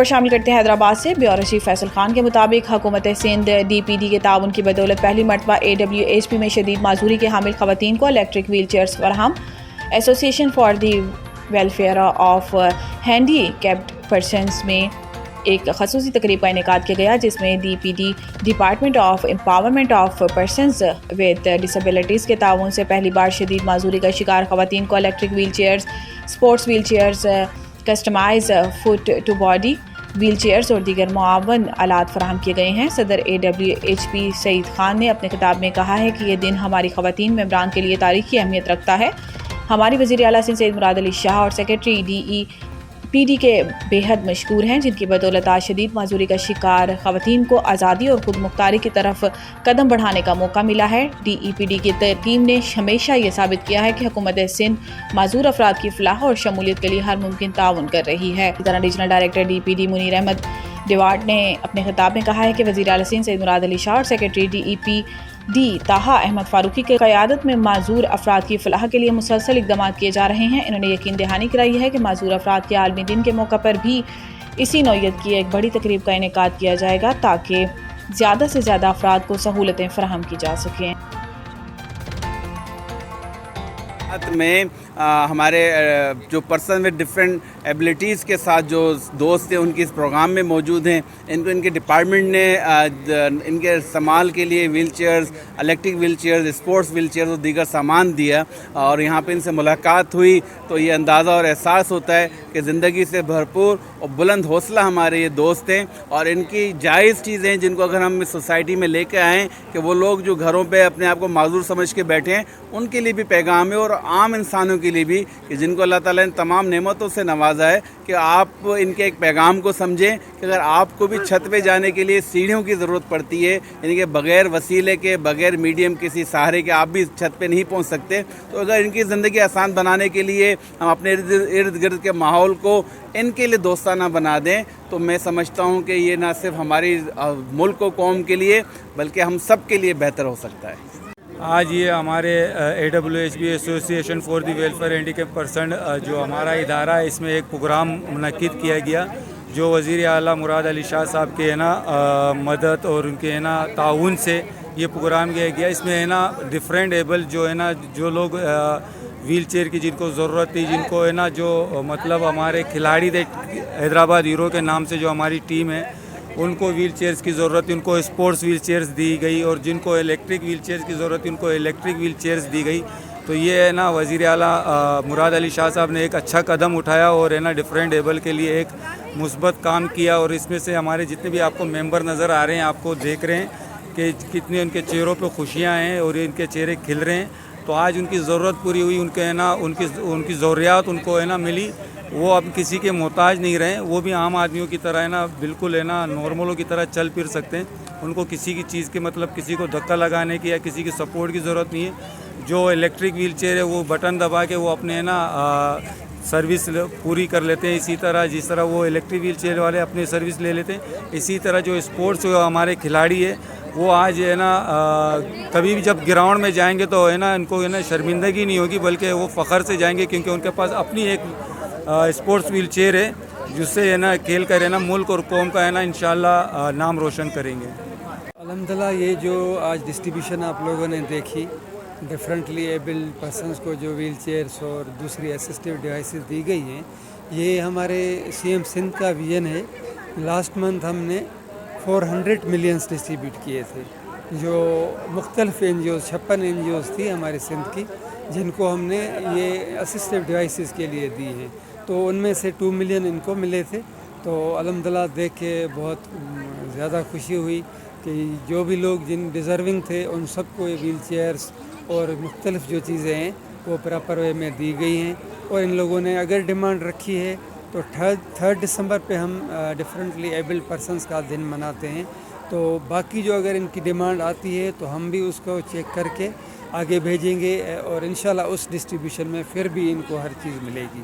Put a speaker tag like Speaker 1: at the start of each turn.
Speaker 1: شامل کرتے ہیں حیدرآباد سے بیورو چیف فیصل خان کے مطابق حکومت سندھ ڈی پی ڈی کے تعاون کی بدولت پہلی مرتبہ AWHP میں شدید معذوری کے حامل خواتین کو الیکٹرک ویل چیئرز فراہم۔ Association for the welfare of handicapped persons میں ایک خصوصی تقریب کا انعقاد کیا گیا، جس میں D P D department of empowerment of persons with disabilities کے تعاون سے پہلی بار شدید معذوری کا شکار خواتین کو electric wheelchairs, sports wheelchairs, customize fit to body wheelchairs اور دیگر معاون آلات فراہم کیے گئے ہیں۔ صدر AWHP سعید خان نے اپنے خطاب میں کہا ہے کہ یہ دن ہماری خواتین ممبران کے لیے تاریخی اہمیت رکھتا ہے۔ ہماری وزیر اعلیٰ سندھ سید مراد علی شاہ اور سیکرٹری DEPD کے بے حد مشکور ہیں، جن کی بدولت آج شدید معذوری کا شکار خواتین کو آزادی اور خود مختاری کی طرف قدم بڑھانے کا موقع ملا ہے۔ DEPD کی ٹیم نے ہمیشہ یہ ثابت کیا ہے کہ حکومت سندھ معذور افراد کی فلاح اور شمولیت کے لیے ہر ممکن تعاون کر رہی ہے۔ اسی طرح regional director DPD Munir Ahmad ڈیواٹ نے اپنے خطاب میں کہا ہے کہ وزیر اعلیٰ سندھ سید مراد علی شاہ اور سیکرٹری DEPD طاہا احمد فاروقی کی قیادت میں معذور افراد کی فلاح کے لیے مسلسل اقدامات کیے جا رہے ہیں۔ انہوں نے یقین دہانی کرائی ہے کہ معذور افراد کے عالمی دن کے موقع پر بھی اسی نوعیت کی ایک بڑی تقریب کا انعقاد کیا جائے گا تاکہ زیادہ سے زیادہ افراد کو سہولتیں فراہم کی جا سکیں۔
Speaker 2: میں ہمارے جو پرسن ود ڈفرینٹ ایبلٹیز کے ساتھ جو دوست ہیں ان کی اس پروگرام میں موجود ہیں، ان کو ان کے ڈپارٹمنٹ نے ان کے استعمال کے لیے wheelchairs, electric wheelchairs, sports wheelchairs اور دیگر سامان دیا، اور یہاں پہ ان سے ملاقات ہوئی تو یہ اندازہ اور احساس ہوتا ہے کہ زندگی سے بھرپور اور بلند حوصلہ ہمارے یہ دوست ہیں، اور ان کی جائز چیزیں ہیں جن کو اگر ہم اس سوسائٹی میں لے کے آئیں کہ وہ لوگ جو گھروں پہ اپنے آپ کو معذور سمجھ کے بیٹھے ہیں ان کے لیے بھی پیغام ہے، اور عام انسانوں کے لیے بھی کہ جن کو اللہ تعالیٰ نے تمام نعمتوں سے نوازا ہے کہ آپ ان کے ایک پیغام کو سمجھیں کہ اگر آپ کو بھی چھت پہ جانے کے لیے سیڑھیوں کی ضرورت پڑتی ہے، یعنی کہ بغیر وسیلے کے، بغیر میڈیم کسی سہارے کے آپ بھی چھت پہ نہیں پہنچ سکتے، تو اگر ان کی زندگی آسان بنانے کے لیے ہم اپنے ارد گرد کے ماحول کو ان کے لیے دوستانہ بنا دیں تو میں سمجھتا ہوں کہ یہ نہ صرف ہماری ملک و قوم کے لیے بلکہ ہم سب کے لیے بہتر ہو سکتا ہے۔
Speaker 3: آج یہ ہمارے AWHP ایسوسی ایشن for the welfare handicap person جو ہمارا ادارہ ہے، اس میں ایک پروگرام منعقد کیا گیا جو وزیر اعلیٰ مراد علی شاہ صاحب کے مدد اور ان کے تعاون سے یہ پروگرام کیا گیا۔ اس میں ڈفرینٹ ایبل جو لوگ ویل چیئر کی جن کو ضرورت تھی، جن کو جو مطلب ہمارے کھلاڑی تھے حیدرآباد ہیرو کے نام سے جو ہماری ٹیم ہے، ان کو ویل چیئرز کی ضرورت تھی، ان کو اسپورٹس ویل چیئرز دی گئی، اور جن کو الیکٹرک ویل چیئرز کی ضرورت تھی ان کو الیکٹرک ویل چیئرز دی گئی۔ تو یہ وزیر اعلیٰ مراد علی شاہ صاحب نے ایک اچھا قدم اٹھایا اور ڈفرینٹ ایبل کے لیے ایک مثبت کام کیا، اور اس میں سے ہمارے جتنے بھی آپ کو ممبر نظر آ رہے ہیں، آپ کو دیکھ رہے ہیں کہ کتنی ان کے چہروں پہ خوشیاں ہیں اور ان کے چہرے کھل رہے ہیں۔ تو آج ان کی ضرورت پوری ہوئی، ان کی ضروریات ان کو ملی، وہ اب کسی کے محتاج نہیں رہے، وہ بھی عام آدمیوں کی طرح بالکل نارملوں کی طرح چل پھر سکتے ہیں۔ ان کو کسی کی چیز کے مطلب کسی کو دھکا لگانے کی یا کسی کی سپورٹ کی ضرورت نہیں ہے۔ جو الیکٹرک ویل چیئر ہے وہ بٹن دبا کے وہ اپنے سروس پوری کر لیتے ہیں، اسی طرح جس طرح وہ الیکٹرک ویل چیئر والے اپنی سروس لے لیتے ہیں، اسی طرح جو اسپورٹس ہمارے کھلاڑی ہے وہ آج کبھی بھی جب گراؤنڈ میں جائیں گے تو ان کو شرمندگی نہیں ہوگی، بلکہ وہ فخر سے جائیں گے کیونکہ ان کے پاس اپنی ایک اسپورٹس ویل چیئر ہے جس سے کھیل کر ملک اور قوم کا انشاءاللہ نام روشن کریں گے۔
Speaker 4: الحمدللہ یہ جو آج ڈسٹریبیوشن آپ لوگوں نے دیکھی ڈفرینٹلی ایبل پرسنس کو جو ویل چیئرس اور دوسری اسسٹیو ڈیوائسز دی گئی ہیں، یہ ہمارے CM سندھ کا ویژن ہے۔ لاسٹ منتھ ہم نے 400 ملینس ڈسٹریبیوٹ کیے تھے، جو مختلف NGOs 56 NGOs تھی ہمارے سندھ کی، جن کو ہم نے یہ اسسٹیو ڈیوائسز کے لیے دی ہیں، تو ان میں سے 2 ملین ان کو ملے تھے۔ تو الحمدللہ دیکھ کے بہت زیادہ خوشی ہوئی کہ جو بھی لوگ جن ڈیزرونگ تھے ان سب کو یہ ویل چیئرس اور مختلف جو چیزیں ہیں وہ پراپر وے میں دی گئی ہیں، اور ان لوگوں نے اگر ڈیمانڈ رکھی ہے تو 3 دسمبر پہ ہم ڈفرینٹلی ایبل پرسنس کا دن مناتے ہیں، تو باقی جو اگر ان کی ڈیمانڈ آتی ہے تو ہم بھی اس کو چیک کر کے آگے بھیجیں گے، اور انشاءاللہ اس ڈسٹریبیوشن میں پھر بھی ان کو ہر چیز ملے گی۔